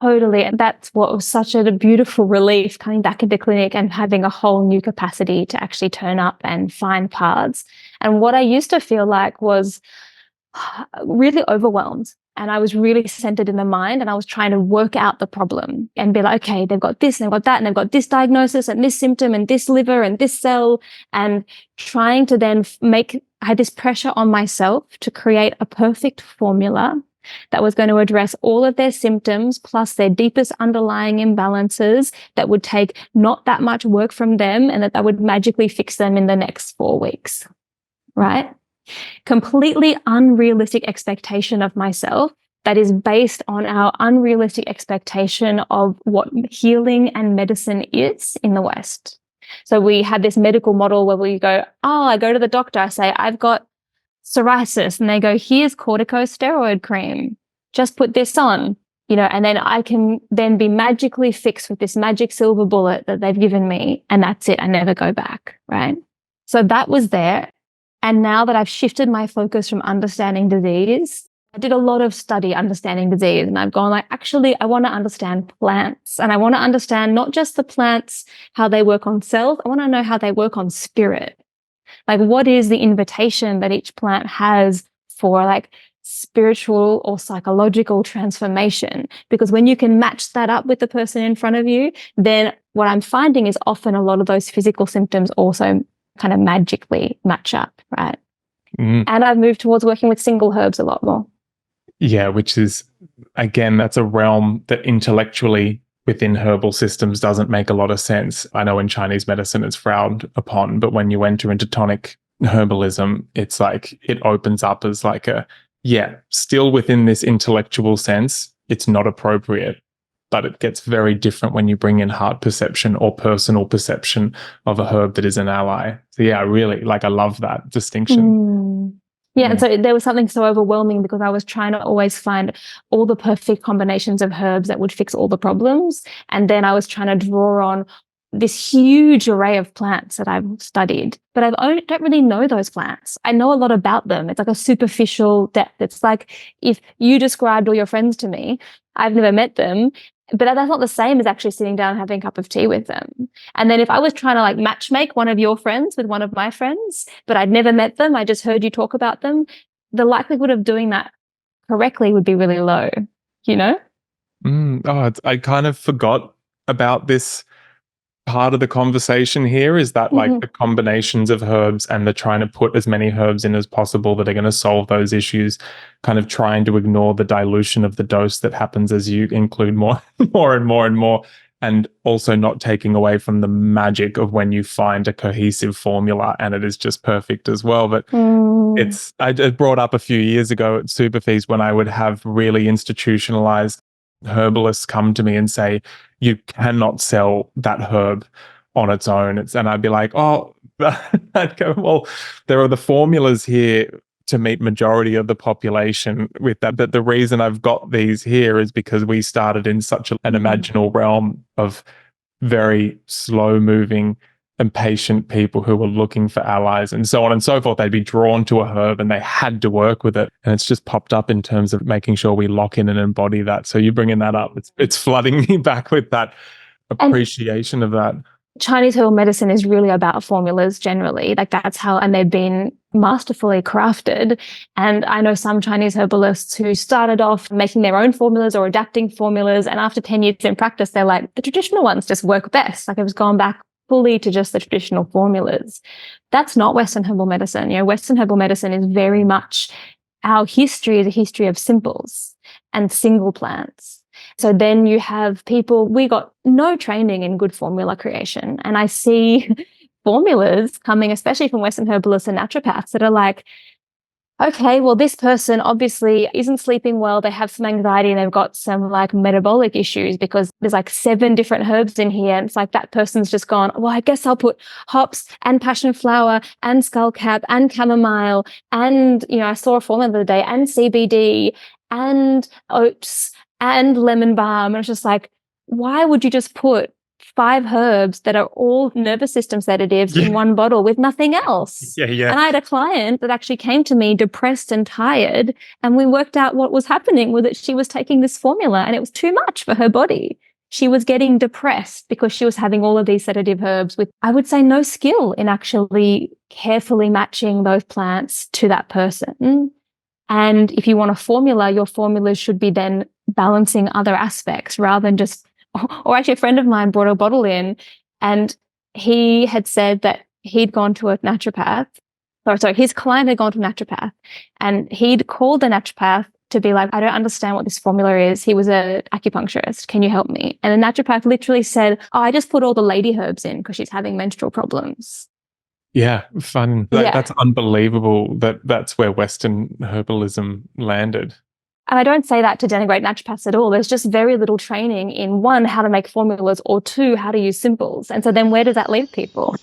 Totally. And that's what was such a beautiful relief coming back into clinic and having a whole new capacity to actually turn up and find cards. And what I used to feel like was really overwhelmed. And I was really centered in the mind, and I was trying to work out the problem and be like, okay, they've got this and they've got that and they've got this diagnosis and this symptom and this liver and this cell, and trying to then I had this pressure on myself to create a perfect formula that was going to address all of their symptoms plus their deepest underlying imbalances, that would take not that much work from them, and that would magically fix them in the next 4 weeks, right? Completely unrealistic expectation of myself that is based on our unrealistic expectation of what healing and medicine is in the West. So we have this medical model where we go, oh, I go to the doctor, I say, I've got psoriasis, and they go, here's corticosteroid cream, just put this on, and then I can then be magically fixed with this magic silver bullet that they've given me, and that's it. I never go back, right? So that was there. And now that I've shifted my focus from understanding disease, I did a lot of study understanding disease, and I've gone like, actually, I want to understand plants, and I want to understand not just the plants, how they work on cells. I want to know how they work on spirit. Like, what is the invitation that each plant has for like spiritual or psychological transformation? Because when you can match that up with the person in front of you, then what I'm finding is often a lot of those physical symptoms also kind of magically match up, right? And I've moved towards working with single herbs a lot more. Yeah, which is, again, that's a realm that intellectually within herbal systems doesn't make a lot of sense. I know in Chinese medicine it's frowned upon, but when you enter into tonic herbalism, it's like it opens up as like still within this intellectual sense, it's not appropriate. But it gets very different when you bring in heart perception or personal perception of a herb that is an ally. So yeah, really, I love that distinction. Yeah, and so there was something so overwhelming because I was trying to always find all the perfect combinations of herbs that would fix all the problems. And then I was trying to draw on this huge array of plants that I've studied, but I don't really know those plants. I know a lot about them. It's like a superficial depth. It's like if you described all your friends to me, I've never met them, but that's not the same as actually sitting down and having a cup of tea with them. And then if I was trying to like matchmake one of your friends with one of my friends, but I'd never met them, I just heard you talk about them, the likelihood of doing that correctly would be really low, I kind of forgot about this part of the conversation here, is that the combinations of herbs, and the trying to put as many herbs in as possible that are going to solve those issues, kind of trying to ignore the dilution of the dose that happens as you include more and more, and also not taking away from the magic of when you find a cohesive formula and it is just perfect as well. But I brought up a few years ago at SuperFeast when I would have really institutionalized herbalists come to me and say, you cannot sell that herb on its own. And I'd be like, oh, I'd go, well, there are the formulas here to meet majority of the population with that. But the reason I've got these here is because we started in such an imaginal realm of very slow moving and patient people who were looking for allies and so on and so forth. They'd be drawn to a herb and they had to work with it. And it's just popped up in terms of making sure we lock in and embody that. So you bringing that up, it's flooding me back with that appreciation of that. Chinese herbal medicine is really about formulas generally. Like that's how, and they've been masterfully crafted. And I know some Chinese herbalists who started off making their own formulas or adapting formulas. And after 10 years in practice, they're like, the traditional ones just work best. Like it was gone back fully to just the traditional formulas. That's not Western herbal medicine. Western herbal medicine is very much, our history is a history of simples and single plants. So then you have people, we got no training in good formula creation. And I see formulas coming, especially from Western herbalists and naturopaths, that are like, okay, well, this person obviously isn't sleeping well. They have some anxiety and they've got some like metabolic issues because there's like 7 different herbs in here. And it's like that person's just gone, well, I guess I'll put hops and passion flower and skullcap and chamomile. And, I saw a formula the other day, and CBD and oats and lemon balm. And it's just like, why would you just put 5 herbs that are all nervous system sedatives in one bottle with nothing else. Yeah. And I had a client that actually came to me depressed and tired, and we worked out what was happening with it. She was taking this formula and it was too much for her body. She was getting depressed because she was having all of these sedative herbs with, I would say, no skill in actually carefully matching those plants to that person. And if you want a formula, your formulas should be then balancing other aspects rather than just, or actually a friend of mine brought a bottle in and he had said that he'd gone to a naturopath, or sorry, his client had gone to a naturopath and he'd called the naturopath to be like, I don't understand what this formula is. He was an acupuncturist. Can you help me? And the naturopath literally said, oh, I just put all the lady herbs in because she's having menstrual problems. Yeah, fun. Yeah. That's unbelievable that that's where Western herbalism landed. And I don't say that to denigrate naturopaths at all. There's just very little training in, 1, how to make formulas, or 2, how to use simples. And so then where does that leave people?